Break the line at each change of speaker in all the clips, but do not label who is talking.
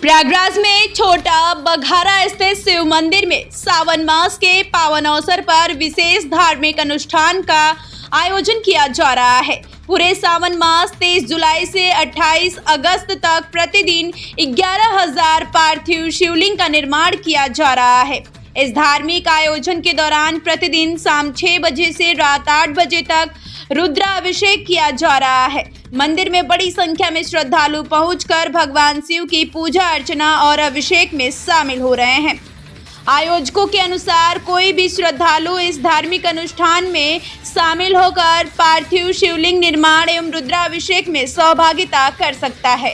प्रयागराज में छोटा बघारा स्थित शिव मंदिर में सावन मास के पावन अवसर पर विशेष धार्मिक अनुष्ठान का आयोजन किया जा रहा है। पूरे सावन मास 23 जुलाई से 28 अगस्त तक प्रतिदिन 11,000 पार्थिव शिवलिंग का निर्माण किया जा रहा है। इस धार्मिक आयोजन के दौरान प्रतिदिन शाम 6 बजे से रात 8 बजे तक रुद्राभिषेक किया जा रहा है। मंदिर में बड़ी संख्या में श्रद्धालु पहुंचकर भगवान शिव की पूजा अर्चना और अभिषेक में शामिल हो रहे हैं। आयोजकों के अनुसार कोई भी श्रद्धालु इस धार्मिक अनुष्ठान में शामिल होकर पार्थिव शिवलिंग निर्माण एवं रुद्राभिषेक में सहभागिता कर सकता है।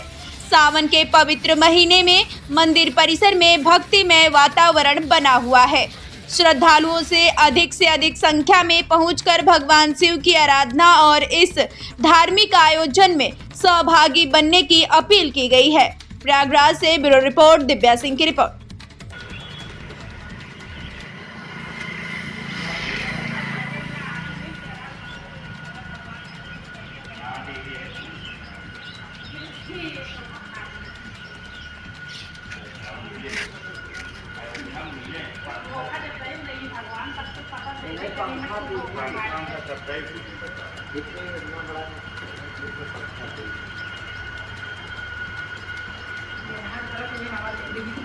सावन के पवित्र महीने में मंदिर परिसर में भक्तिमय वातावरण बना हुआ है। श्रद्धालुओं से अधिक संख्या में पहुंचकर भगवान शिव की आराधना और इस धार्मिक आयोजन में सहभागी बनने की अपील की गई है। प्रयागराज से ब्यूरो रिपोर्ट, दिव्या सिंह की रिपोर्ट।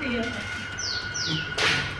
यहाँ